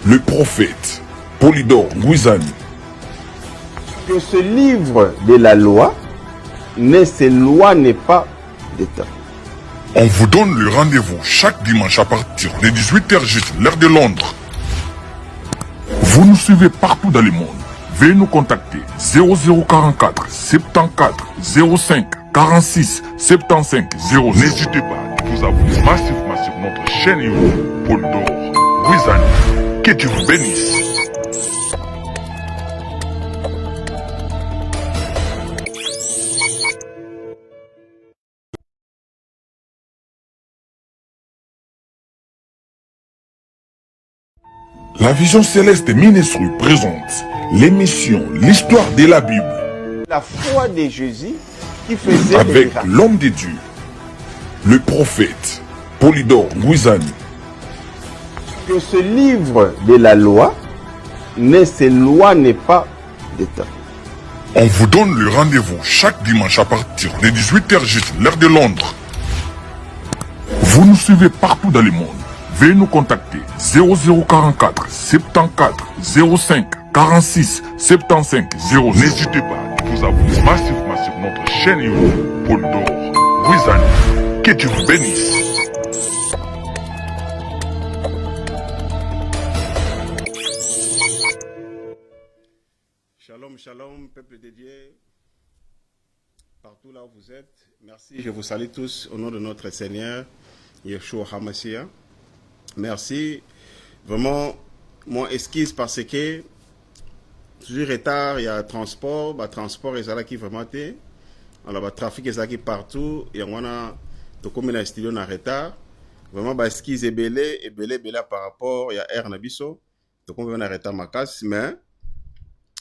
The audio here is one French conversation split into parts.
le prophète Polydore Ngouizani. Que ce livre de la loi ne s'éloigne pas de toi. On vous donne le rendez-vous chaque dimanche à partir de 18h juste, l'heure de Londres. Vous nous suivez partout dans le monde. Veuillez nous contacter 0044 74 05 46 75 0. N'hésitez pas à vous abonner massivement sur notre chaîne YouTube Polydore Ngouizani. Que Dieu vous bénisse. La Vision Céleste Ministry présente l'émission L'Histoire de la Bible. La foi de Jésus qui faisait avec l'homme de Dieu, le prophète Polydore Ngouizani. Que ce livre de la loi ne s'éloigne pas de toi. On vous donne le rendez-vous chaque dimanche à partir de 18h juste, l'heure de Londres. Vous nous suivez partout dans le monde. Veuillez nous contacter 0044 74 05 46 75 0. N'hésitez pas à vous abonner massivement sur notre chaîne YouTube Polydore Ngouizani. Que Dieu vous bénisse. Shalom, shalom, peuple de Dieu, partout là où vous êtes. Merci, je vous salue tous au nom de notre Seigneur, Yeshua HaMashiach. Merci. Vraiment, mon excuse parce que toujours retard, il y a transport, transport est là qui vraiment été. Alors, le trafic est là qui partout. Et on a tout comme la studio en retard. Vraiment, excuse est belé par rapport à Air Nabiso. Tout comme on a retard ma casse, mais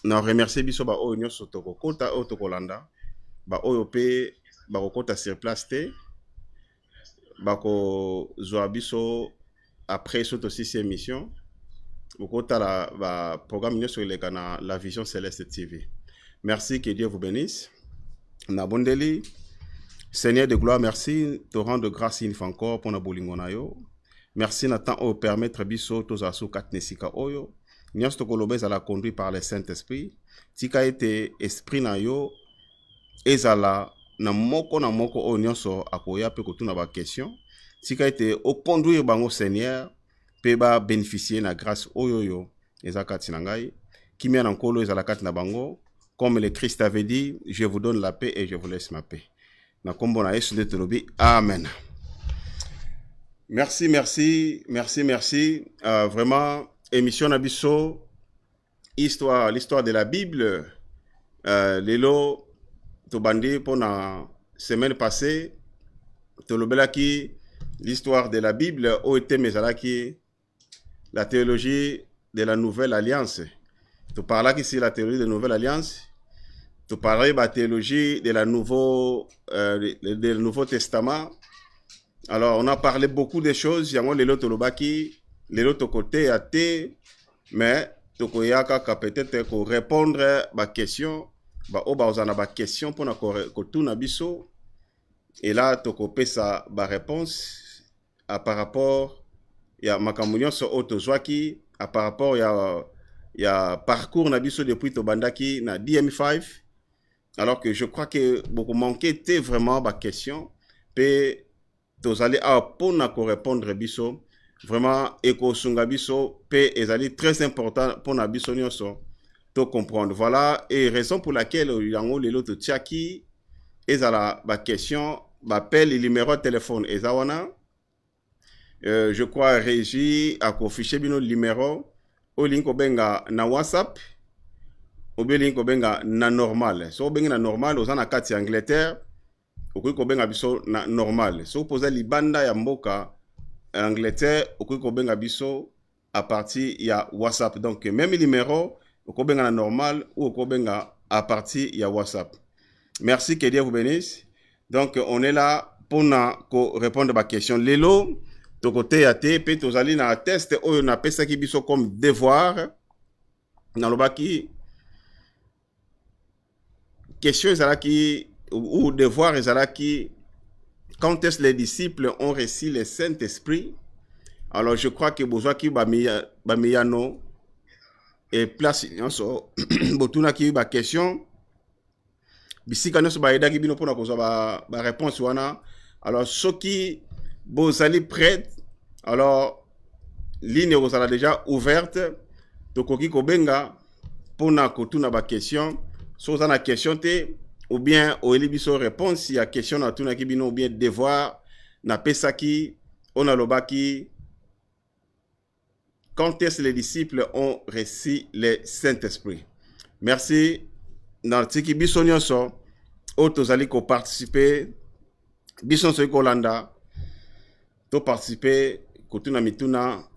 on remercie biso ba o nyo sotoko kota o tokolanda ba o pe ba ko kota sur place te ba ko zwa biso après cette aussi émission, beaucoup de la programme sur la Vision Céleste TV. Merci, que Dieu vous bénisse. Nabondeli, Seigneur de gloire, merci, torrent de grâce une fois encore pour nabolingonayo. Merci Nathan au permettre biso tozasu katnesika oyo. Nyos tokolobez à la conduite par le Saint-Esprit. Tika ete esprit na yo ezala na moko o nyonso akoya pe kotuna ba question. Si ka été au conduire bango Seigneur pe ba bénéficier na grâce oyoyo ezakati na ngai qui mène en kolo ezalakati na bango comme le Christ avait dit, je vous donne la paix et je vous laisse ma paix. Na kombo na Yesu de tolobi amen. Merci. Vraiment émission na biso l'histoire de la Bible. Lelo to bandi pour la semaine passée tolobelaki l'histoire de la Bible au été mezalaki la théologie de la Nouvelle Alliance. Tu parles ici de la théologie de la Nouvelle Alliance. Tu parles de la théologie de la Nouveau Testament. Alors, on a parlé beaucoup de choses. Il y a les autres tolobaki, les autres côtés à té, mais tu koyaka peut-être pour répondre à ma question. On a une question pour na biso. Et là, tu peux sa réponse par rapport à ma communion sur Autozwaki, par rapport à parcours nabiso depuis Tobandaki na DM5. Alors que je crois que beaucoup manqué était vraiment ma question. Puis, tu allez pour répondre biso. Vraiment, Eko Sungabiso, puis est très important pour nabiso nyonso te comprendre. Voilà, et raison pour laquelle yango les autres tchaki, et la question, m'appelle le numéro de téléphone ezawana. Je crois Régie a affiché bino numéro au link benga na WhatsApp au link benga na normal. So benga na normal aux na kati Angleterre au ko benga biso na normal. So poser libanda ya mboka Angleterre au ko benga biso à partir ya WhatsApp. Donc même numéro au ko benga na normal ou au ko benga à partir ya WhatsApp. Merci, que Dieu vous bénisse. Donc, on est là pour répondre à ma question. Lelo, de côté à te, puis tu allez dans un test, on appelle ça qui biso comme devoir. Dans le baki, question qui ou devoir qui, quand est-ce les disciples ont reçu le Saint-Esprit? Alors je crois que besoin qui bamiyano et place nyonso botuna ki ba question bisika nyonso ba eda ki bino pona kozwa ba réponse wana. Alors soki bozali prêt, alors ligne kozala déjà ouverte tokoki kobenga pona kotuna ba question so za na question te ou bien oyeli biso réponse ya question na tuna ki bino ou bien devoir na pesaki on a lobaki. Quand est-ce que les disciples ont reçu le Saint-Esprit? Merci. Dans le tiki bisonyoso, otozali ko participer, bison so kolanda, to participer, kotuna mituna,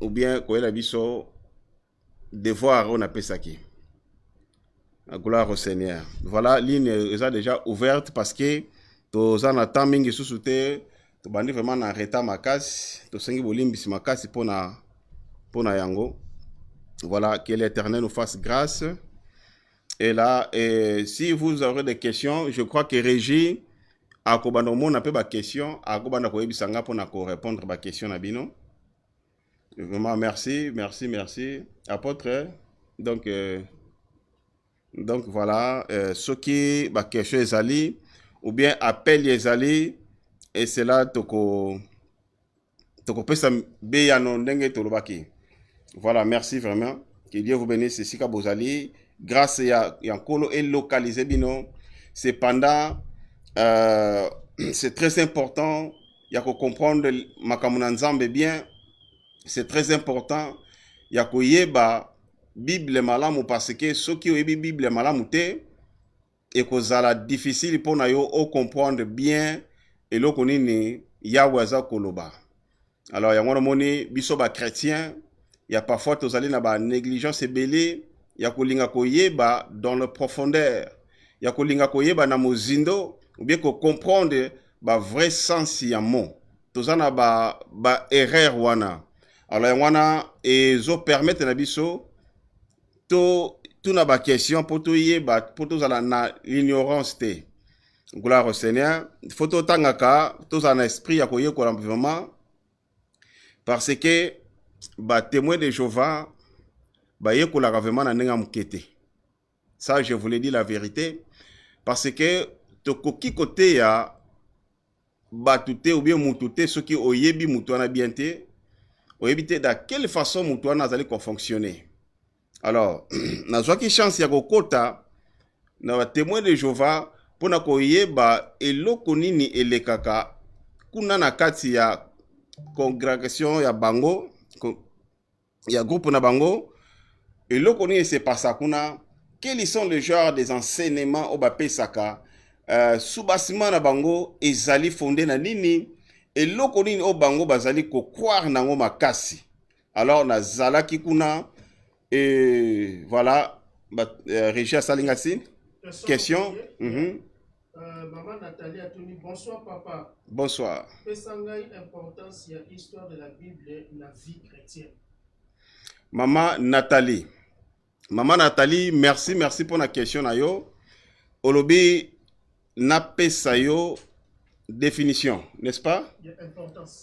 ou bien koela biso, devoir on appelle ça qui. La gloire au Seigneur. Voilà, ligne est déjà ouverte parce que tous en attendant mingi sous-souté. Bandi vraiment na reta makasi to sengi bolimbisi makasi pona yango. Voilà, que l'Éternel nous fasse grâce. Et là, si vous aurez des questions, je crois que Régie a kobanda mo na pe ba question a kobanda ko yebisanga pona ko répondre ba question na bino. Vraiment merci apôtre. Donc voilà, ceux qui ba question ezali ou bien appel ezali. Et c'est là toko pesa beyano ndenge tolobaki. Voilà, merci vraiment. Que Dieu vous bénisse. Sika bozali. Grâce ya nkolo et localisé bino. Cependant, c'est très important. Ya ko comprendre makamuna nzambe bien. C'est très important. Ya ko yeba Bible malamu parce que ceux qui oyebi Bible malamu te et kozala difficile pour na yo o comprendre bien. Et là, on est Yawaza Koloba. Alors, il y a un moni, biso ba chrétien, il y a parfois tous allés na ba négligence et belé, il y a kolinga koyeba dans le profondeur, il y a kolinga koyeba na mozindo, ou bien ko comprendre ba vrai sens ya mot. Tous na ba erreur wana. Alors, wana et zo permettre na biso to na ba question pour to yeba pour tous ala na l'ignorance te. Gloire au Seigneur. Il faut tout tangaka, tout en esprit à koye vraiment parce que ba témoin de Jéhovah ba yekola vraiment na nenga mukete. Ça je voulais dire la vérité parce que to koki côté ya batute ou bien mutute ce qui oyebi mutuana bien te oyebi te de quelle façon mutuana azali ko fonctionner. Alors na zwaki chance ya kokota na ba témoin de Jéhovah pona koyeba eloko nini elekaka kuna na kati ya congrégation ya bango ya groupe na bango eloko nini se passa kuna, quels sont les genres des enseignements au bapesaka sous-bassement na bango ezali fondé na nini eloko nini o bango bazali ko croire nango makasi. Alors na zalaki kuna et voilà Régia Salingasi. Question. Maman Nathalie a tenu. Bonsoir papa. Bonsoir. Pesangai importance ya histoire de la Bible la vie chrétienne. Maman Nathalie, merci pour la question na yo. Olobi na pesa yo définition, n'est-ce pas?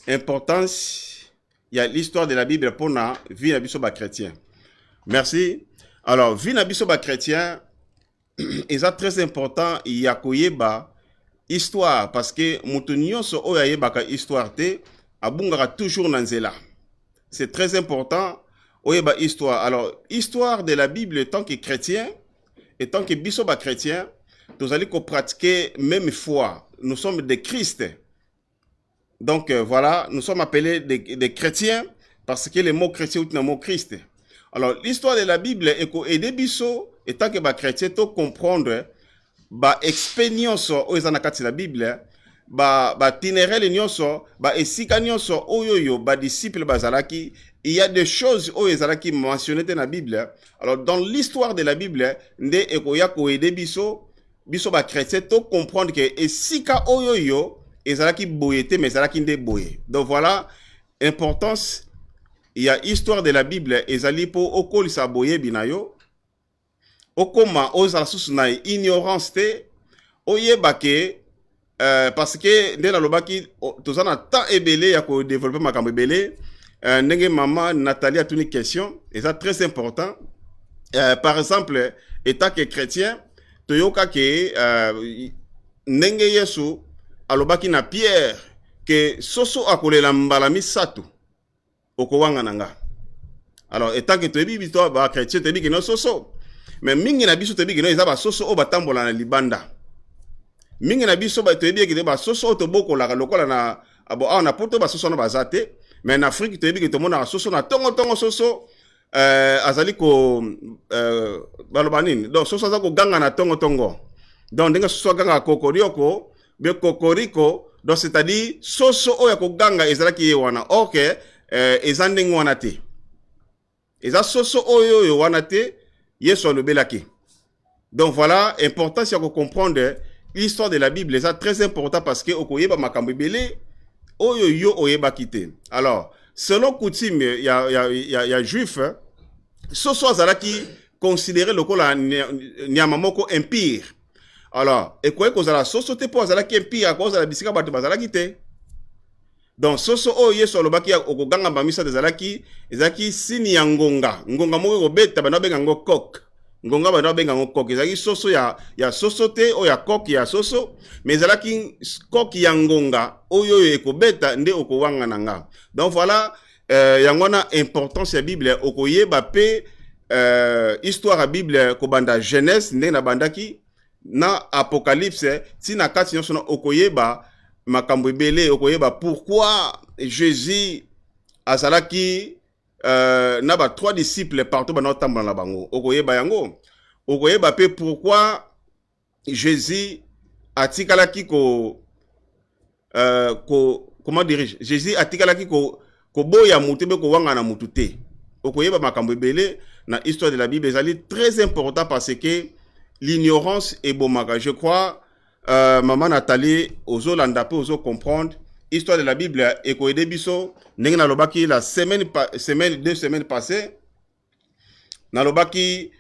Importance. Il y a l'histoire de la Bible pour la vie na biso ba chrétien. Merci. Alors, vie na biso ba chrétien est très important. Il y a koyeba histoire parce que mutunyo so oyeba ka histoire te abungara toujours nanzela. C'est très important. Oyeba histoire. Alors, histoire de la Bible en tant que chrétien, et tant que biso ba chrétien, nous allons pratiquer même foi. Nous sommes des Christ. Donc voilà, nous sommes appelés des chrétiens parce que le mot chrétien est un mot Christ. Alors, l'histoire de la Bible est que aider biso et tant que ba chrétien to comprendre ba expérience o ezanakati la Bible ba tinerel nyonso ba esika nyonso oyoyo ba disciple bazalaki, il y a des choses o ezalaki mentionnées dans la Bible. Alors dans l'histoire de la Bible nde ekoya ko aider biso ba chrétien to comprendre que esika oyoyo ezalaki boyete mais ezalaki nde boye. Donc voilà importance. Il y a histoire de la Bible ezali po okolisa boye binayo. Okoma ozala susu na ignorance te oyeba ke parce que nde nalobaki toza na temps ebele ya kodévelopper makambo ebele ndenge mama Nathalie a une question et ça très important. Par exemple, état que chrétien toyoka ke ndenge Yesu alobaki na Pierre que soso akolela mbala misato okowanga nanga. Alors état que toyebi biso ba chrétien toyebi ke no soso, mais mingi na biso toyebi ke no eza ba soso o batambola na libanda. Mingi na biso ba toyebi ke ba soso to bokola lokola na abo na poto ba soso na bazate, mais en Afrique toyebi ke to mona soso na tongo soso azali ko balobanini donc soso azako ganga na tongo donc ndenge soso ganga kokorioko be kokoriko donc c'est-à-dire soso oya ko ganga ezalaki ye wana ok ezandenge wana te eza soso oyo wana te Yesu alobelaki. Donc voilà, importance ya ko comprendre l'histoire de la Bible, c'est très important parce que okoyeba makambo ebele oyo yo oyeba kite. Alors, selon coutume ya juif, soso azalaki considéré lokola nyama moko empire. Alors, ekoye kozala soso te po azalaki empire a cause la bisika bato bazalaki te. Donc soso oyo Yesu alobaki okoganga bamisa ezalaki sini ya ngonga moko kobeta bana benga ngo coq. Ngonga bana benga ngo coq. Ezalaki soso ya soso te o ya coq ya soso, mais ezalaki coq ya ngonga oyo ekobeta nde okowanga nanga. Donc voilà, yango na importance ya Bible okoyeba pe histoire ya Bible kobanda Genèse nde na bandaki na Apocalypse tina kati nyonso na okoyeba makambo ebele okoyeba pourquoi Jésus azalaki na ba 3 disciples partout bana tambola na bango okoyeba yango okoyeba pe pourquoi Jésus atikalaki comment dirige Jésus atikalaki ko boya mutu be ko wanga na mutu te okoyeba makambo ebele na histoire de la Bible ezali très important parce que l'ignorance est bomaka. Je crois maman Nathalie ozolanda pe ozo comprendre histoire de la Bible et ko aider biso ndenge na lobaki la semaine 2 semaines passées na lobaki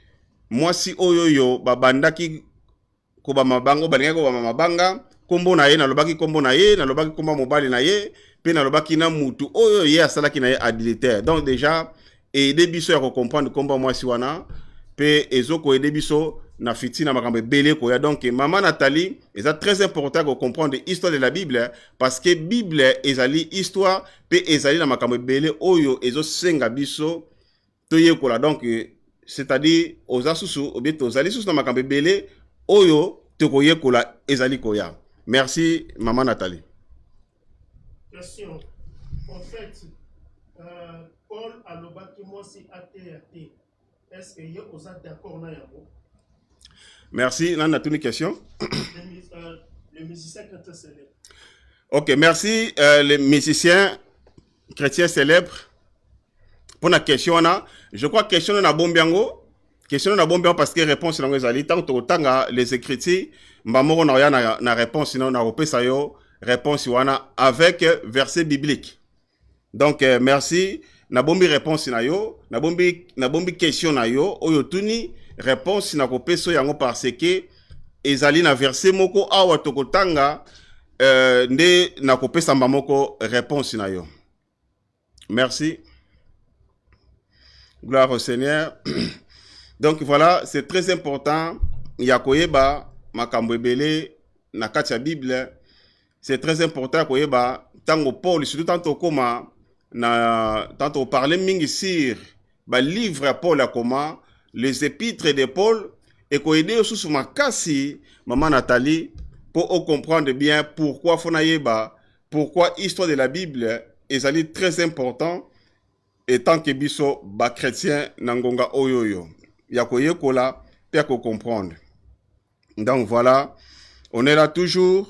mwasi oyoyo babandaki ko ba mabango balinga ko ba mabanga kombo na ye na lobaki kombo na ye na lobaki komba mobali na ye pe na lobaki na mutu oyo ye asalaki na ye adultère. Donc déjà aider biso ya ko comprendre komba mwasi wana pe ezoko aider biso na fitina makambo belé ko ya. Donc maman Nathalie est très important de comprendre l'histoire de la Bible parce que Bible ezali histoire pe ezali na makambo belé oyo ezo senga biso toye kola. Donc c'est-à-dire aux asusu obieto zali susu na makambo belé oyo tokoye kola ezali koya. Merci maman Nathalie. Question. En fait, Paul a lobaki moi si athée. Est-ce que vous êtes d'accord na yango? Merci. Là, on a une question. Le musicien chrétien célèbre. Ok, merci. Les musiciens chrétiens célèbres. Pour la question, je crois que la question est bon biango. Question est bon biango parce que réponse est dans les tant que les écritures, mbamoro na réponse sinon na repesa yo réponse wana avec verset biblique. Donc merci. Na bombi réponse na yo, na bombi question na yo oyo tuni réponse na kopeso yango parce que ezali na verset moko awa tokotanga nde na kopesa mbamoko réponse na yo. Merci. Gloire au Seigneur. Donc voilà, c'est très important ya koyeba makambo ebele na kati ya Bible. C'est très important koyeba tango Paul surtout tanto koma na tanto parler mingi sur ba livre à Paul comment les épîtres de Paul et ko aider sous makasi maman Nathalie pour comprendre bien pourquoi fonayeba pourquoi histoire de la Bible est très important et tant que biso ba chrétien nangonga oyoyo ya ko yekola pour ko comprendre. Donc voilà, on est là toujours.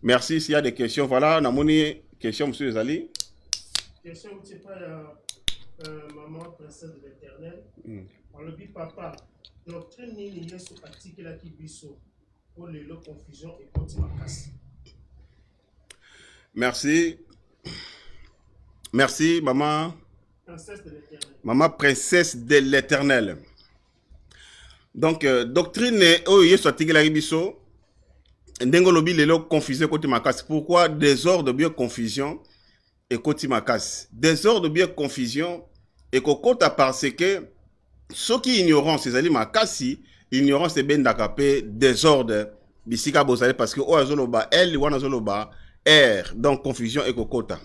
Merci. S'il y a des questions, voilà, on a une question, monsieur Zali. Question, c'est pas maman, princesse de l'éternel. On le dit, papa, doctrine ni yesu article la kibiso pour les confusion et continue à casser. Merci. Merci, maman. Princesse de l'éternel. Maman, princesse de l'éternel. Donc, doctrine, oh, yesu article la kibiso. ndengolobi lelo confusion côté makasi. Pourquoi désordre bien confusion et côté makasi? Désordre bien confusion et kokota parce que ceux qui ignorent ces ali makasi, ignorance est ben dakapé désordre bisika bozali parce que o azoloba elle wana zoloba r, donc confusion et kokota.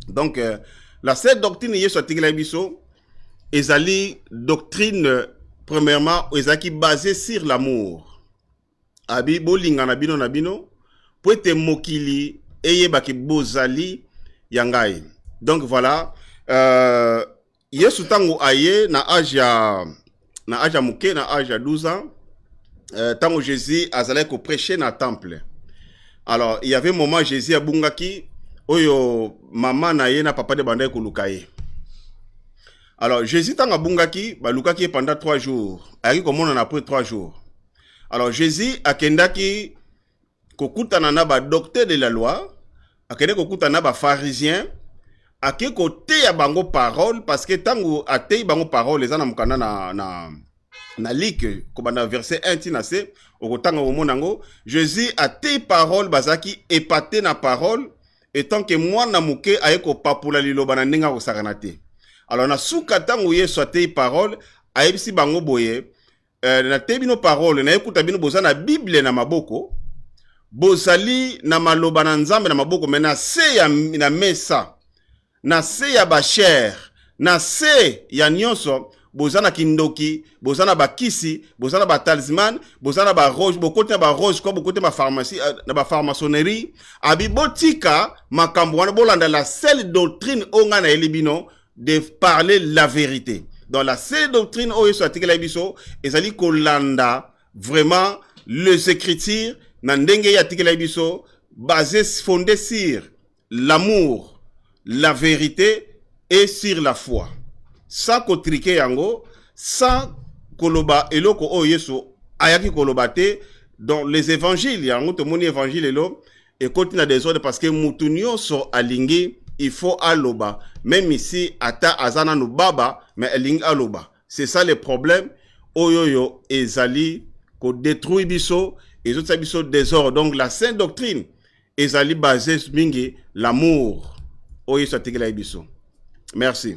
Donc la seule doctrine yeso atikela biso ezali doctrine premièrement ezaki basée sur l'amour. Abi bolinga na bino po ete mokili eyebaki bozali yangai. Donc voilà, yesu tango aye na âge ya muke na âge ya 12 ans, tango Jésus azalaki ko prêcher na temple. Alors il y avait un moment Jésus abungaki oyo maman na ye na papa de bandai ko lukaye. Alors Jésus tango abungaki ba lukaki pendant 3 jours. Ayaki komona après 3 jours. Alors Jésus akendaki kokutana na ba docteur de la loi, akende kokutana ba pharisien, ake kote ya bango parole parce que tango ate bango parole ezana mukana na like ko bana verset 1 tina se okotanga omonango Jésus ate parole bazaki épaté na parole et tant que moi na muke ayeko papula liloba na ndinga ko sakanate. Alors na suka tango Yesu ate parole ayebisi bango boye na tebino parole na ekuta bino bozana Bible na maboko bozali na maloba na nzambe na maboko mena se ya na mesa na se ya bacher na se ya nyonso bozana kindoki bozana bakisi bozana ba talisman bozana ba rose bokote ba rose ko bokote ba pharmacie na ba pharmaçonnerie abibotika makambo wana bolanda la seule doctrine onga na elibino de parler la vérité. Dans la seule doctrine où il soit biso ezali kolanda vraiment les écritures na ndenge ya tikela biso basé fondé sur l'amour, la vérité et sur la foi. Sans kotrike yango, sans koloba eloko o yesu ayaki kolobate dans les évangiles yango to moni évangile elo et continue des ordres parce que mutunyo so alingi il faut aloba. Même ici, ata azana no baba, mais eling aloba. C'est ça le problème. Oyoyo ezali ko détruit biso, et autres biso désordre. Donc la sainte doctrine ezali basée sur mingi l'amour. Oyo satikela biso. Merci.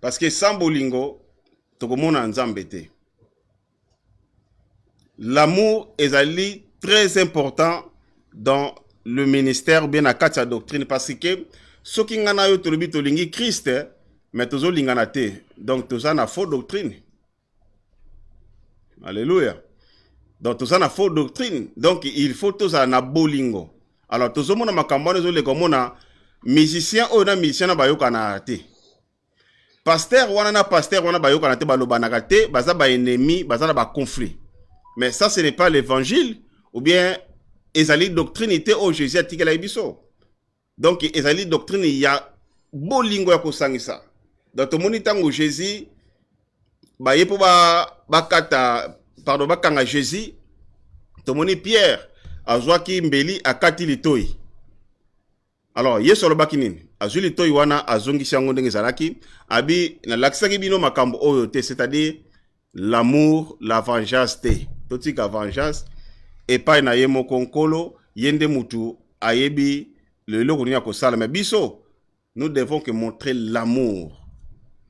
Parce que sans bolingo, tokomona nzambe te. L'amour ezali très important dans le ministère bien à quatre doctrine parce que ce qui ngana yo tolobi tolingi Christ mais tozo lingana te donc toza na fausse doctrine. Alléluia. Donc toza na fausse doctrine donc il faut toza na bolingo. Alors tozo mona makambo zo le komona musicien o na musicien na bayoka na te. Pasteur wana bayoka na te balobanaka te baza ba ennemi baza na ba conflit. Mais ça ce n'est pas l'évangile ou bien ezali doctrine ite o Jésus atikela biso. Donc ezali doctrine ya bolingo ya kosangisa. Donc tomoni tango Jésus ba yepo bakanga Jésus tomoni Pierre azwaki mbeli akati litoi. Alors yeso lobaki nini? Azuli litoi wana azongisi yango ndenge zalaki abi na laksaki bino makambo oyo te, c'est-à-dire l'amour, la vengeance te. Totika vengeance et pas na yemo konkolo yende mutu ayebi le loko ni akosala mais biso nous devons que montrer l'amour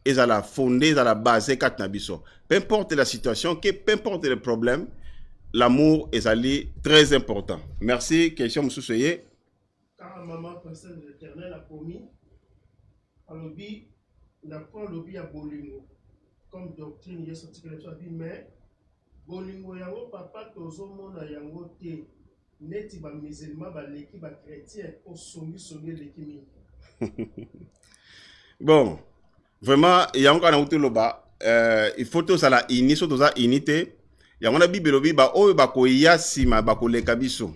et à la fonder à la base kat na biso peu importe la situation que peu importe le problème l'amour est ali très important. Merci. Question mususoye car maman princesse de l'Éternel a promis alobi na prend lobi ya bolingo comme doctrine yeso tikela so bi mais bolingo yango papa tozomona yango te neti ba musulman ba leki ba chrétien osongi leki mingi. Bon vraiment yango kana uteloba il faut to sala ini so toza unité yango na bible lobi ba oyo ba koya sima ba koleka biso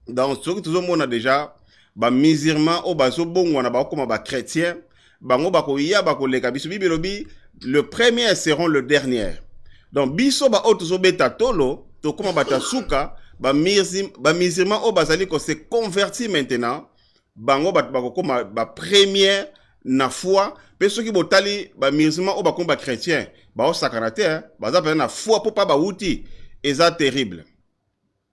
donc ce que tozomona déjà ba musulman o bazo bongo na ba koma ba chrétien bango ba koya ba koleka biso bible lobi le premier seront le dernier. Donc biso ba otozo beta tolo to koma bata suka ba musulman o bazali ko se convertir maintenant bango bat ba koma ba premier na foi pe soki botali ba musulman o ba koma ba chrétien ba o sakanate ba za na foi po pa ba uti et ça terrible.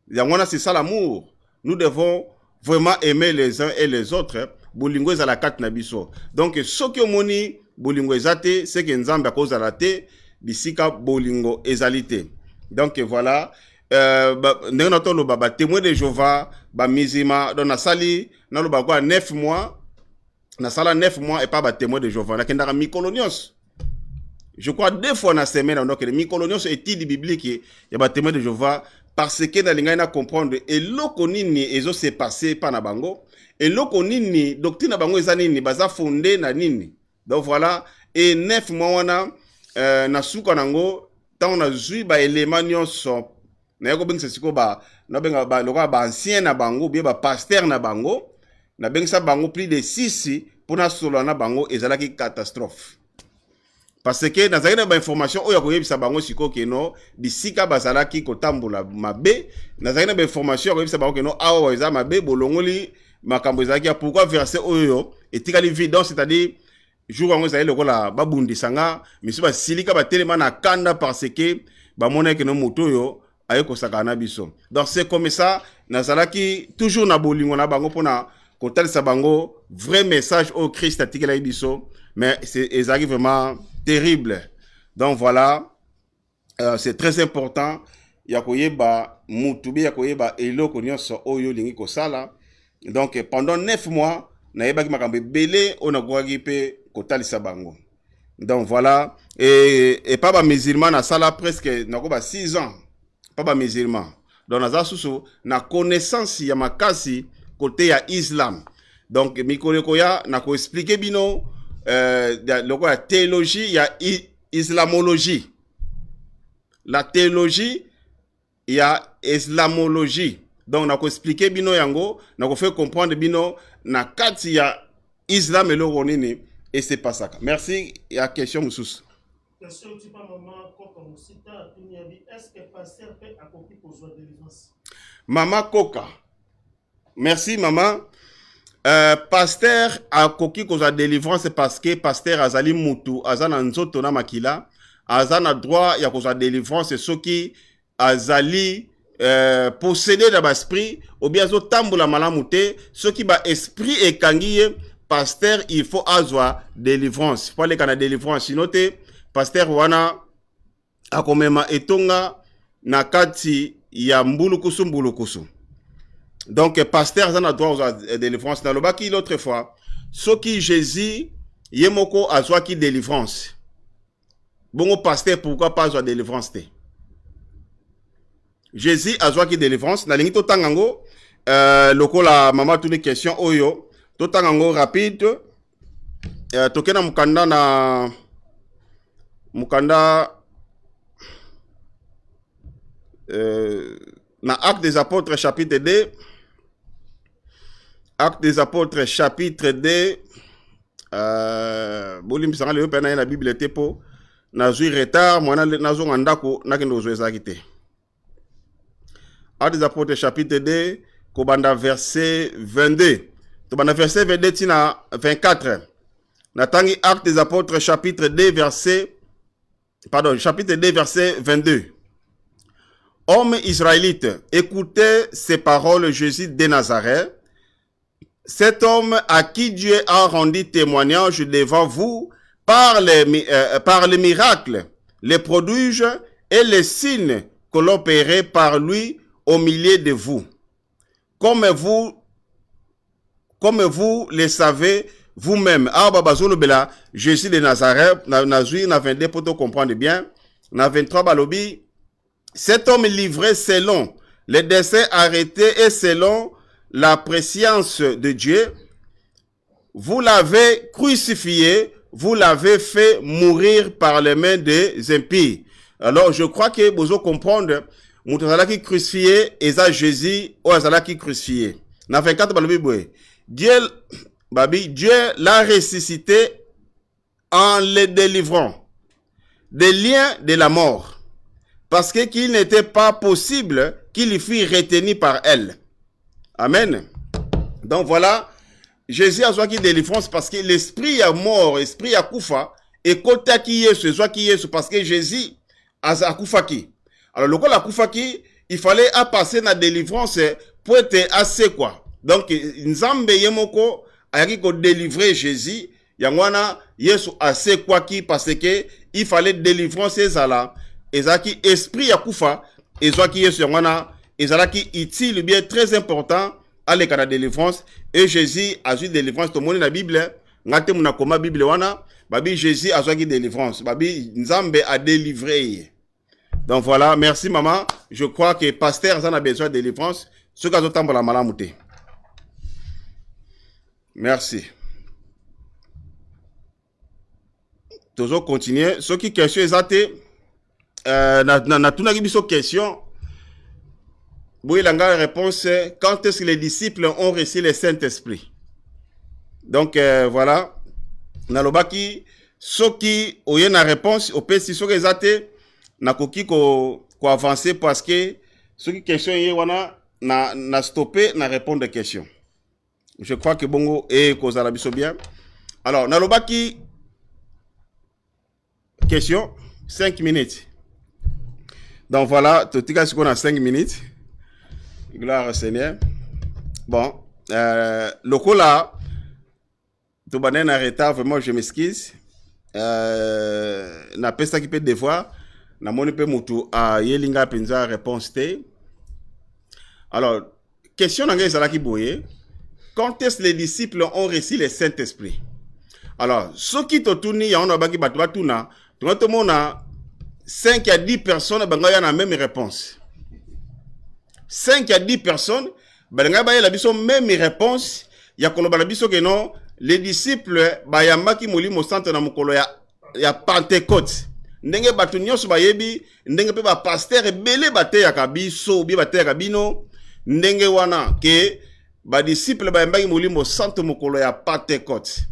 C'est ça l'amour. Nous devons vraiment aimer les uns et les autres. Bolingo est à la carte nabiso. Donc, ce que moni bolingo ezate, c'est que nzambe à cause de la té, bisika bolingo ezalité. Donc, voilà. Nous lo baba témoin de Jéhovah, ba mizima, dans la sali, na lo bagwa 9 mois, na sala 9 mois et pas ba témoin de Jéhovah. Na kendara mikolonios. Je crois 2 fois dans la semaine, donc les mikolonios études bibliques, il y a ba témoin de Jéhovah, parce que dans l'ingéna comprendre, et l'okonini, ezo s'est passé par na bango, et l'okonini, doctrine na bango ezanini, baza fondé na nini. Donc voilà, et 9 mois wana, na souka nango, tant on a zui ba élément nyonso, na yako bengi sesiko ba na benga ba loka ba ancien na bango bien ba pasteur na bango na bengi sa bango plus de 6 pour na solo na bango ezalaki catastrophe parce que na zaki na ba information oyo ko yebisa bango siko keno bisika bazalaki kotambola mabe na zaki na ba information ko yebisa bango keno awa eza mabe bolongoli makambo ezalaki ya pourquoi verset oyo etikali vide donc c'est-à-dire jour wango ezali lokola babundisanga misu ba silika ba telema na kanda parce que ba mona keno moto yo. Donc c'est comme ça, nazalaki toujours na bolingo na bango pona kotalisa bango vrai message au Christ atikela biso, mais c'est vraiment terrible. Donc voilà, c'est très important. Yakoyeba mutubi yakoyeba eloko nyonso oyo lingi kosala. Donc pendant 9 mois, na yeba ki makambe belé onagwaki pe kotalisa bango. Donc voilà, et pas ba musulman na sala presque nakoba 6 ans. Pas musulman. Donc naza susu na connaissance ya makasi côté ya islam. Donc mikoleko ya na ko expliquer bino loko ya théologie ya islamologie. La théologie ya islamologie. Donc na ko expliquer bino yango, na ko faire comprendre bino na kati ya islam eloko nini et c'est pas ça. Merci ya question mususu. Question tu pas maman Koka Musita est-ce que pasteur peut accomplir pour joie de délivrance? Maman Koka. Merci maman. Pasteur accomplir pour joie de délivrance parce que pasteur azali mutu azana nzoto na makila azana droit ya cause de délivrance ceux qui azali possédé dans l'esprit ou bien zo tambola malamu te ceux qui ba esprit ekangiye pasteur il faut azwa délivrance pour les kana délivrance sinon te pasteur wana akomema etonga na kati ya mbulukusu. Donc pasteur zana droit aux délivrance dans le baki l'autre fois ce qui Jésus yemoko azwa ki délivrance. Bon pasteur pourquoi pas azwa délivrance te? Jésus azwa ki délivrance na lingi to tangango lokola mama tuni question oyo to tangango rapide tokena mukanda na na Actes des Apôtres chapitre 2. Actes des Apôtres chapitre 2. Bolim sanga le pena na Bible te po na zui retard mwana nazo ngandako nakendo zo ezakite. Actes des Apôtres chapitre 2 kobanda verset 22. To banda verset 22 tina 24. Natangi Actes des Apôtres chapitre 2 chapitre 2 verset 22. Hommes israélites, écoutez ces paroles Jésus de Nazareth, cet homme à qui Dieu a rendu témoignage devant vous par les miracles, les prodiges et les signes que l'on opérait par lui au milieu de vous. Comme vous le savez vous-même. Jésus de Nazareth, na 22 pour te comprendre bien, na 23 balobi, cet homme livré selon les desseins arrêtés et selon la préscience de Dieu, vous l'avez crucifié, vous l'avez fait mourir par les mains des impies. Alors je crois que vous comprendre, Moutazala qui crucifié, et ça Jésus, ou Azala qui crucifié. Na 24 balobi, Dieu l'a ressuscité en le délivrant des liens de la mort, parce que qu'il n'était pas possible qu'il fût retenu par elle. Amen. Donc voilà, Jésus a qui délivrance parce que l'esprit est mort, l'esprit a koufa, et kota qui est ce, soit qui est ce, parce que Jésus a koufa qui. Alors, le la Koufaki, il fallait passer la délivrance pour être assez quoi. Donc, Nzambe Yemoko a délivrer Jésus. Yangwana, Yesu assez quoi qui, parce que il fallait délivrance ezala. Ezaki esprit Yakoufa, ezaki Yesu Yangwana, ezalaki utile bien très important à l'écart de délivrance. Et Jésus a eu délivrance. Tout le monde dans la Bible, ngate muna koma Bible wana, babi Jésus a eu délivrance. Babi Nzambe a délivré. Donc voilà, merci maman. Je crois que pasteur en a besoin de délivrance. Ce cas de la malamouté. Merci. Toujours continuer. Ce qui question exacte, na tuna kibiso question. Oui, la réponse, quand est-ce que les disciples ont reçu le Saint-Esprit? Donc voilà. Nalobaki, ce qui oye na réponse, au PC, ce qui exacte, na koki ko avancer parce que ce qui question y wana na stopper na répondre aux questions. Je crois que bongo et cause à la bien. Alors nalobaki question 5 minutes. Donc voilà, tout cas ce qu'on a 5 minutes. Gloire au Seigneur. Bon, le coup là, tout banen en retard, vraiment je m'excuse. Na pesta qui peut devoir. Na moni pe mutu a yelinga penza réponse te. Alors, question n'angé zalaki boye. Quand est-ce que les disciples ont reçu le Saint-Esprit? Alors, ceux qui te tournent, y a un baki batwa tuna, tout le monde a 5 à 10 personnes, banga y a la même réponse. 5 à 10 personnes, banga y a la même réponse. Y a koloba la biso que non, les disciples, bayamaki moli mo centre na mukolo ya Pentecôte. Ndenge batu nyonso bayebi ndenge pe ba pasteur ebele bateyaka biso bi bateyaka bino ndenge wana ke ba disciple bayambaki molimo santo mokolo ya Pentecôte.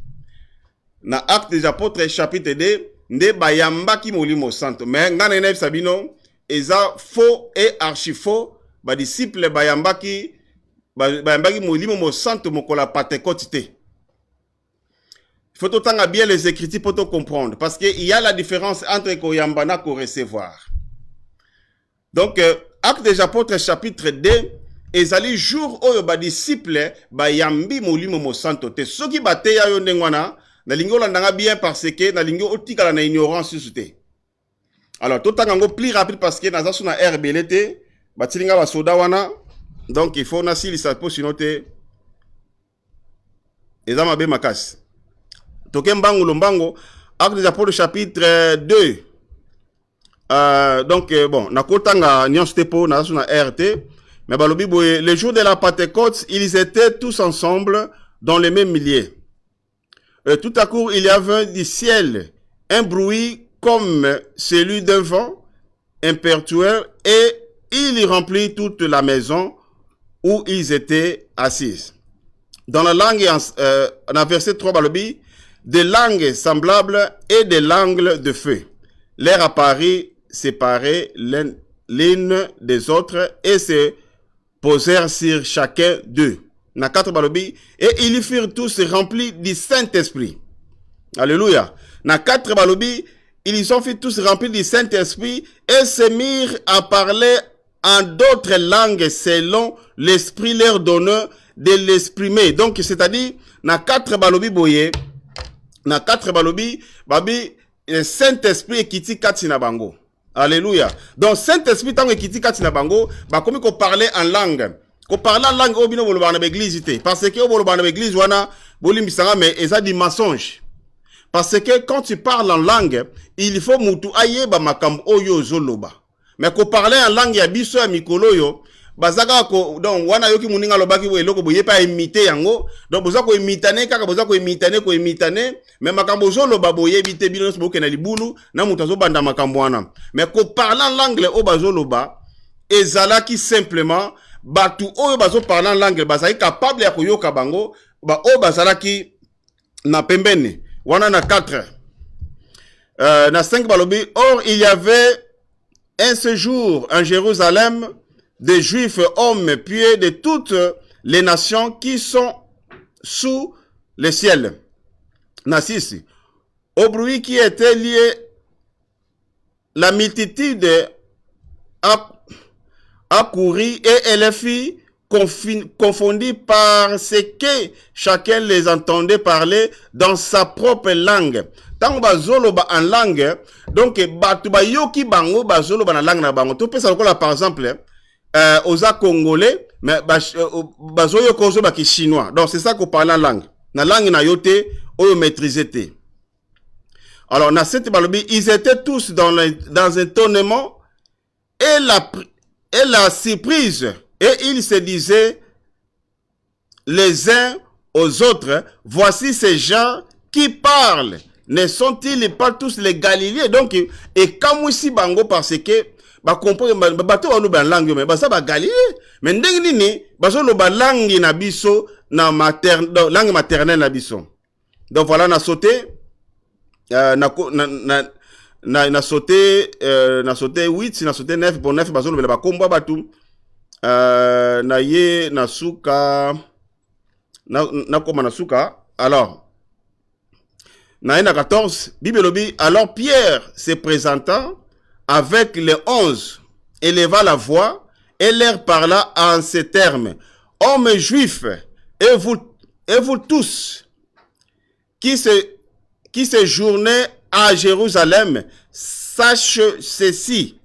Na Actes des Apôtres chapitre 2 nde bayambaki molimo santo mais ngana na sabino eza faux et archi faux. Ba disciple bayambaki molimo mo santo mokolo ya Pentecôte te. Il faut autant bien les écritures pour te comprendre. Parce qu'il y a la différence entre Koyambana et recevoir. Donc, Actes des Apôtres chapitre 2, ils allaient jour où les disciples bayambi molimo mo santo te. Ceux qui battaient ya yo ndengwana, na lingo landanga bien parce que na lingo otika na ignorance susute. Alors, tout tango plus rapide parce que na zasu na RBLT, batilinga ba soda wana. Donc, il faut na si ça peut sinon te ezama be makas. Tokembango lombango, Actes des Apôtres chapitre 2. Donc bon, na kotanga nyons tepo na suna RT, mais balobi boye, le jour de la Pentecôte, ils étaient tous ensemble dans le même milieu. Tout à coup, il y avait du ciel un bruit comme celui d'un vent impétueux et il remplit toute la maison où ils étaient assis. Dans la langue, en verset 3 balobi, des langues semblables et des langues de feu. L'air apparut séparés l'une des autres et se posèrent sur chacun d'eux. Na 4 balobi, et ils furent tous remplis du Saint-Esprit. Alléluia. Na 4 balobi, ils ont fait tous remplis du Saint-Esprit et se mirent à parler en d'autres langues selon l'Esprit leur donnait de l'exprimer. Donc, c'est-à-dire, na 4 balobi boye, na 4 balobi, babi, le Saint-Esprit ekiti kati na bango. Alléluia. Donc, Saint-Esprit, tant ekiti kati na bango, ba komi ko parler en langue. Ko parler en langue, obino boloba na église te. Parce que boloba na église wana, bolimbisanga, mais eza di mensonge. Parce que quand tu parles en langue, il faut mutu ayeba makambo oyo zoloba. Mais ko parler en langue ya biso ya mikolo yo, bazaka ko donc wana yoki muninga lobaki bo eloko boye pa imiter yango donc boza ko imitane kaka boza ko imitane mais makambo zoloba boye bite bino so boke na libulu na mutu azobanda makambo wana mais ko parler en langue o bazoloba ezalaki simplement batu oyo bazo parler en langue bazali capable ya koyoka bango ba o bazalaki na pembeni wana na 4 na 5 balobi. Or il y avait un séjour en Jérusalem des Juifs, hommes pieux de toutes les nations qui sont sous le ciel. Nassis, au bruit qui était lié, la multitude accourit et elle fut confondue par ce que chacun les entendait parler dans sa propre langue. Tant bazoloba en langue, donc batu ba yoki bango bazoloba na langue na bango. To pesa lokola par exemple oza congolais mais bazoyo kozo ba ki chinois. Donc c'est ça qu'on parle en langue. Na langue na yote oyo maîtriser te. Alors na cette balobi ils étaient tous dans un étonnement et la surprise. Et ils se disaient les uns aux autres, voici ces gens qui parlent. Ne sont-ils pas tous les Galiléens? Donc, et comme ici, bango, parce que, bah, comprendre, bateau, on a langue, mais bah, ça, bah, Galilée. Mais, n'dengini, bah, ça, bah, langue, na biso, langue maternelle, na biso. Donc, voilà, on a sauté, na sauté 8, na sauté 9, pour 9, bah, ça, bah, combo, bah, tout. Na ye na suka na koma na suka. Alors na 14 Bible lobi, alors Pierre se présenta avec les 11 éleva la voix et leur parla en ces termes: hommes juifs et vous tous qui séjournez à Jérusalem, sachez ceci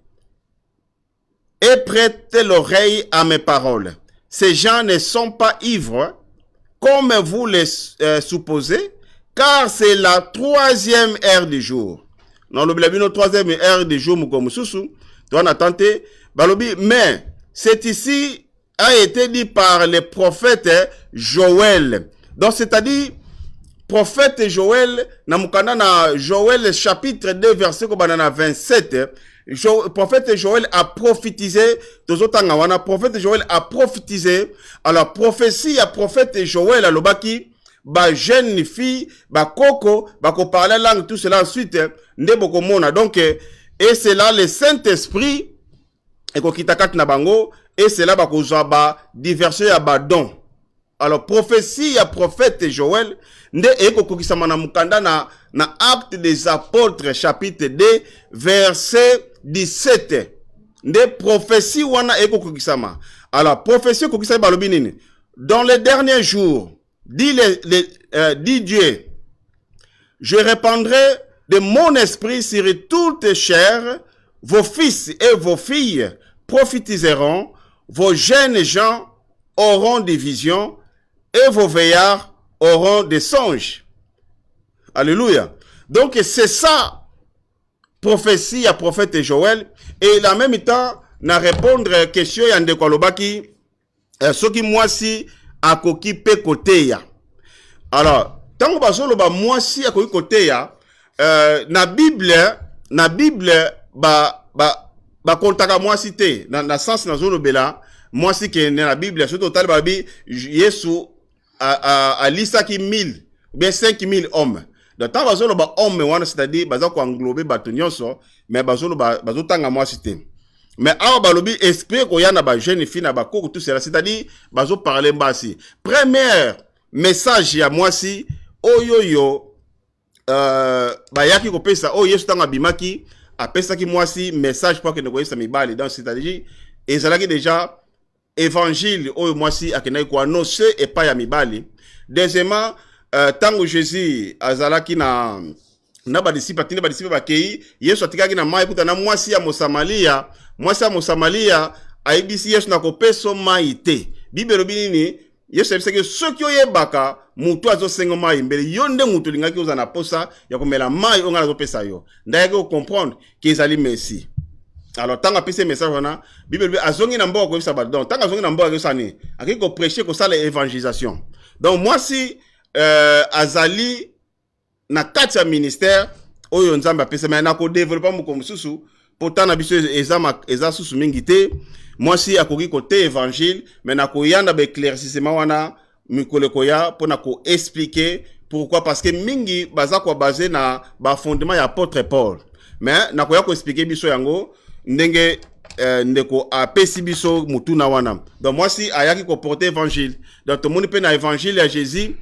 et prêtez l'oreille à mes paroles. Ces gens ne sont pas ivres, comme vous les supposez, car c'est la 3e heure du jour. Non, le 3e heure du jour, mais c'est ici a été dit par le prophète Joël. Donc, c'est-à-dire, prophète Joël, na Joël chapitre 2, verset 27, prophète Joël a prophétisé, prophète Joël a prophétisé, alors prophétie à prophète Joël à l'obaki, ba jeune fille, ba koko, ba ko parler langue, tout cela ensuite, nde boko mona. Donc, et c'est là le Saint-Esprit, et ko kitakat na bango, et c'est là ba ko ba diverser à ba don. Alors, prophétie à prophète Joël, nde eko kokisama na mukanda na acte des apôtres, chapitre 2, verset 17. Nde prophétie wana eko kokisama. Alors, prophétie kokisama balobi nini? Dans les derniers jours, dit Dieu, je répandrai de mon esprit sur toute chair, vos fils et vos filles prophétiseront, vos jeunes gens auront des visions, et vos veillards auront des songes. Alléluia. Donc c'est ça, prophétie à prophète Joël, et en même temps, na répondre à question yande kolobaki, ce qui moi si a koki pe côté ya. Alors, tant que basolo ba moi si a koki côté ya, na Bible ba kontaka moi si te, na sens na zolo bela, moi si que na la Bible, surtout total babi Yesu a lisaki 1000 ou bien 5000 hommes. Donc tant bazolo ba homme wana, c'est-à-dire baza ko englober bato nyonso, mais bazolo bazotanga moi cité. Mais awa balobi esprit ko yana ba jeune fille na ba koko tout cela, c'est-à-dire bazo parler mbasi. Premier message ya moi si oyoyo ba yaki ko pesa o Yesu tanga bimaki a pesa ki moi si message pour que ne koyesa mibali. Donc c'est-à-dire ezalaki déjà évangile oyo mwasi akenai ko annoncer et pas ya mibali. Deuxièmement, tango Jésus azalaki na ba disciple bakei, Yesu atikaki na mai kuta na mwasi ya Mosamalia aibisi Yesu na kopeso mai te. Bible lobi nini? Yesu abisaki soki oyebaka mutu azosenga mai mbele yonde mutu lingaki oza na posa ya komela mai onga azopesa yo. Ndayaki ko comprendre que ezali Messie. Alors, tant que ce message, Bible azongi na mboka ko sabbat. Donc, tant azongi na mboka ko sani, aki ko prêcher ko ça l'évangélisation. Donc, moi si azali na kati ya ministère oyo nzambe apesa mais na ko développer mo ko mususu, pourtant na biso eza susu mingi te. Moi si akoki côté évangile, mais na ko yanda ba éclaircissement wana mikolo ko ya pour na ko expliquer pourquoi, parce que mingi baza ko basé na ba fondement ya apôtre Paul. Mais na ko ya ko expliquer biso yango ndenge ndeko apesi biso mutuna wana. Donc moi si ayaki ko porter évangile, donc tout le monde peut na évangile ya Jésus,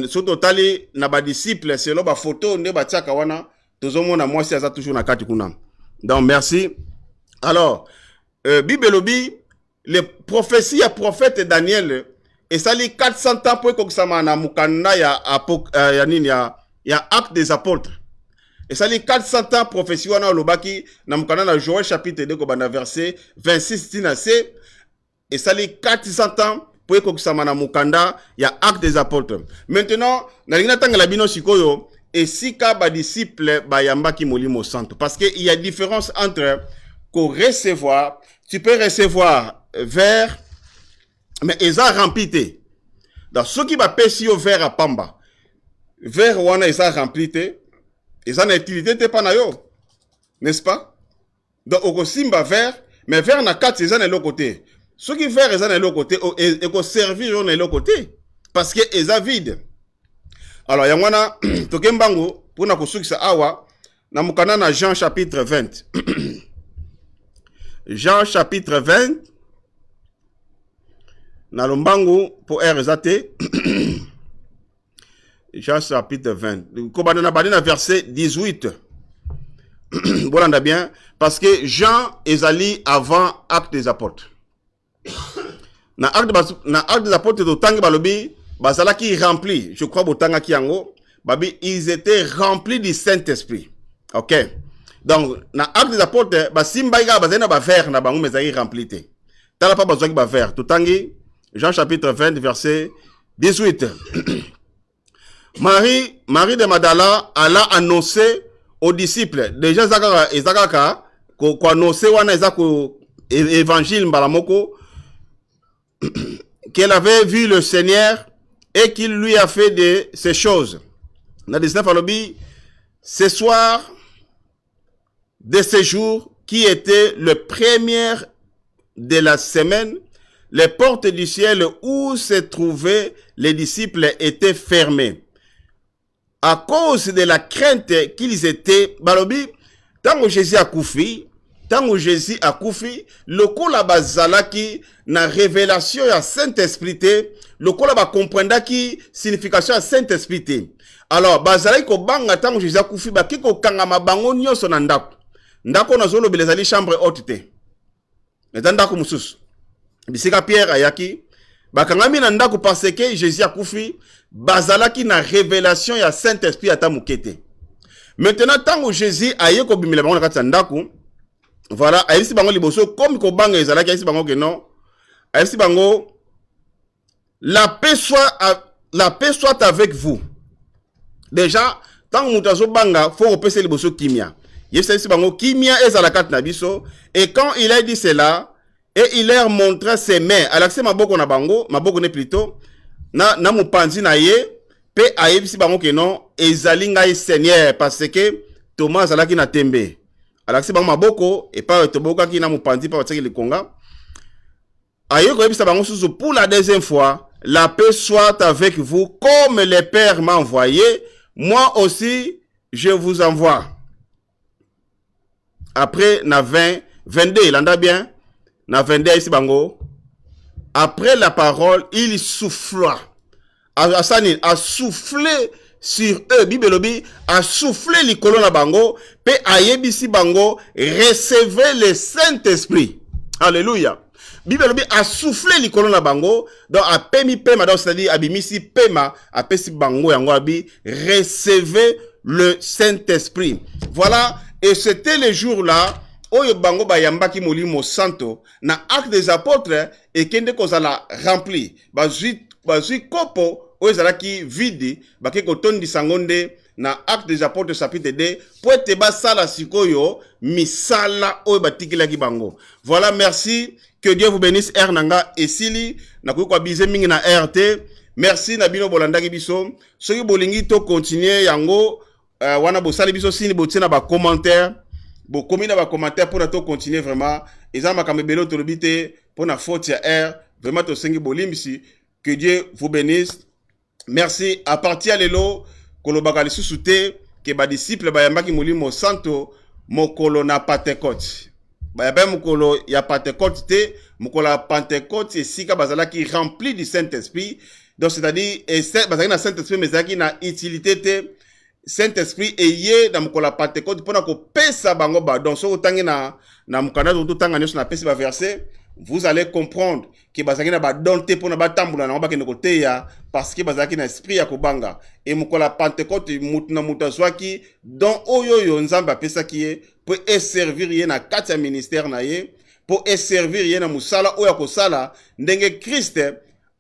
surtout tali na ba disciple selon ba photo nde ba tiaka wana tozomona moi si aza toujours na kati kuna. Donc merci. Alors Bible lobi, les prophéties à prophète Daniel, et ça les 400 ans pour que ça m'a mukanda ya acte des apôtres. Et ça les 400 ans prophétie wana lobaki na mukanda na Joël chapitre 2 ko bana verset 26 tinase, et ça les 400 ans pour que ça m'a mukanda ya acte des apôtres. Maintenant, na lingina tangala bino sikoyo et si ka ba disciple ba yambaki molimo santo, parce que il y a différence entre qu'on recevoir, tu peux recevoir verre, mais ils ont rempli té. Dans ce qui va pêcher au verre à pamba, verre wana ils ont rempli té, ils ont utilité té panayo, n'est-ce pas? Donc au simba verre, mais verre na 4 ils ont de l'autre côté. Ce qui verre ils ont de l'autre côté, et qu'on servir de l'autre côté, parce que ils ont vide. Alors yangwana tokembango pour na kusukisa awa na mukana na Jean chapitre 20. Jean chapitre 20. Na lombangu pour RZT. Jean chapitre 20. Kobana na verset 18. Bolanda bien parce que Jean ezali avant acte des apôtres. Na acte des apôtres to tangi balobi bazala qui rempli, je crois botanga ki yango, babi ils étaient remplis du Saint-Esprit. OK. Donc na acte des apôtres ba simba iga bazena ba verre na bango mezali rempli te. Tala pa bazwa ki ba verre. To tangi Jean chapitre 20 verset 18. Marie de Magdala alla annoncer aux disciples. Déjà ezakaka ko annoncer wana ezako évangile mbalamoko qu'elle avait vu le Seigneur et qu'il lui a fait de ces choses. Dans 19 alobi, ce soir de ce jour qui était le premier de la semaine, les portes du ciel où se trouvaient les disciples étaient fermées. À cause de la crainte qu'ils étaient, balobi, tant Jésus a koufi, le kola bazalaki na révélation ya Saint-Esprit, le kola ba comprenda ki signification ya Saint-Esprit. Alors bazalaki ko banga tant Jésus a koufi ba kiko kanga mabango nyoso na ndako. Ndako na zolo belezali chambre haute te. Ndako mususu. Bisika Pierre ayaki bakangami na ndako parce que Jésus a koufi bazalaki na révélation ya Saint-Esprit ata mukete. Maintenant tant Jésus aye ko bimela bango na kati ndako, voilà, ayisi bango liboso comme ko banga ezalaki ayisi bango que non. Ayisi bango la paix soit avec vous. Déjà tant mutazo banga faut repasser liboso kimia. Ayisi bango kimia ezalaka na biso, et quand il a dit cela et il leur montra ses mains, alaxé maboko na bango, maboko ne plutôt na mupanzi na ye pe ayebisi bango que non ezali ngai Seigneur parce que Thomas alaki na tembe. Alaxé bango maboko et pas toboka ki na mupanzi pa bataki le konga. Ayeko yebisa bango susu pour la deuxième fois, la paix soit avec vous comme le Père m'a envoyé, moi aussi je vous envoie. Après na 22 il anda bien. Na 22 ici bango. Après la parole, il souffla. A soufflé sur eux. Bibelobi a soufflé les colonnes à bango. Pe ayebisi bango recevez le Saint-Esprit. Alléluia. Bibelobi a soufflé les colonnes à bango. Donc a pemi pema, donc c'est-à-dire abimisi pema, a pesi bango yango abi recevez le Saint-Esprit. Voilà. Et c'était le jour là. Oyo bango bayambaki molimo santo na acte des apôtres et kende kozala rempli bazui kopo oyo ezalaki vide bake kotondi sangonde na acte des apôtres chapitre 2 po ete basala sikoyo misala oyo batikelaki bango. Voilà, merci, que Dieu vous bénisse. R nanga esili na kuko bize mingi na RT. Merci na bino bolandaki biso soki bolingi to continuer yango wana bosali biso sini botina ba commentaire. Bon, comme il y a des commentaires pour nous continuer vraiment, ils ont ma belo tolobité pour na faute ya R, vraiment to sengi bolimisi, que Dieu vous bénisse. Merci. À partir de l'eau, kolobaka lisusuté que ba disciple ba yambaki molimo santo mokolo na Pentecôte. Ba yaba mokolo ya Pentecôte te, mokolo ya Pentecôte et sika bazala qui rempli du Saint-Esprit. Donc c'est-à-dire et c'est bazala na Saint-Esprit mais ça qui na utilité te. Saint-Esprit eye na mkola Pentecôte pona ko pesa bango ba donc so tangi na mukana to tanga nyo na pesa ba verset vous allez comprendre que bazaki na ba donté pona ba tambula na ba kende ko teya parce que bazaki na esprit ya kobanga et mkola Pentecôte mutuna mutazwaki donc oyo nzambe apesa ki pour servir ye na kati ya ministère na ye pour servir ye na musala oyo kosala ndenge Christ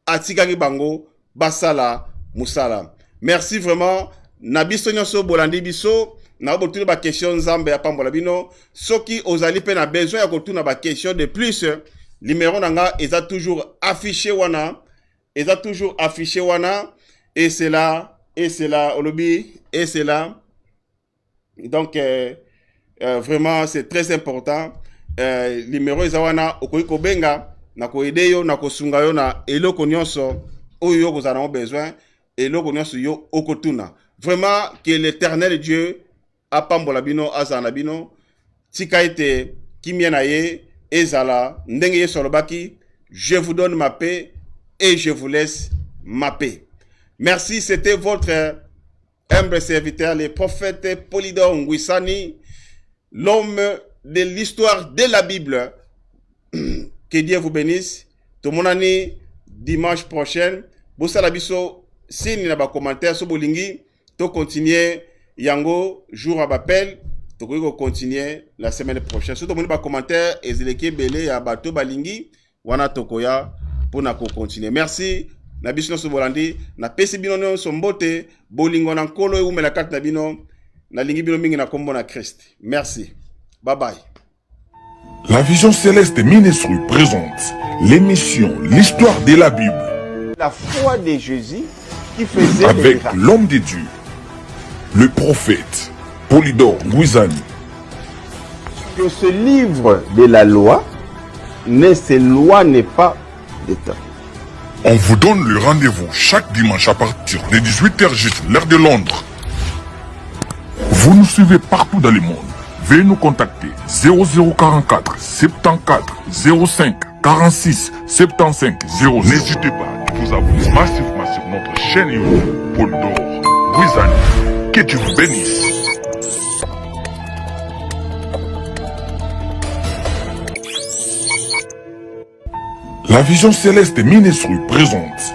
atikaki bango basala musala. Merci vraiment. Na biso nyonso bolandi biso na botuna ba question nzambe ya pambola bino soki ozali pe na besoin ya kotuna ba question de plus numéro nanga eza toujours affiché wana et c'est là olobi et c'est là donc vraiment c'est très important numéro eza wana okoki kobenga na koede yo na kosunga yo na eloko nyonso oyo kozala besoin eloko nyonso yo okotuna. Vraiment que l'Éternel Dieu a pambola bino azana bino tika ete kimiena ye ezala ndenge ye solobaki je vous donne ma paix et je vous laisse ma paix. Merci, c'était votre humble serviteur le prophète Polydor Ngouissani, l'homme de l'histoire de la Bible. Que Dieu vous bénisse. Tout mon année dimanche prochain bosala biso signe na ba commentaire so bolingi to continuer yango jour à l'appel to continuer la semaine prochaine surtout mon ba commentaire ezeleki belé ya bato balingi wana tokoya pour na continuer. Merci na biso so bolandi na pesi bino no so mbote bolingo na nkolo e umela kati na bino na lingi bino mingi na kombo na Christ. Merci, bye bye. La Vision Céleste Ministry présente l'émission L'Histoire de la Bible. La foi de Jésus qui faisait avec l'homme de Dieu, le prophète Polydor Ngouissani. Que ce livre de la loi ne s'éloigne pas de temps. On vous donne le rendez-vous chaque dimanche à partir de 18h juste, l'heure de Londres. Vous nous suivez partout dans le monde. Veuillez nous contacter 0044 74 05 46 75 00. N'hésitez pas à vous abonner massivement sur notre chaîne YouTube Polydor Ngouissani. Que Dieu vous bénisse. La Vision Céleste Ministry présente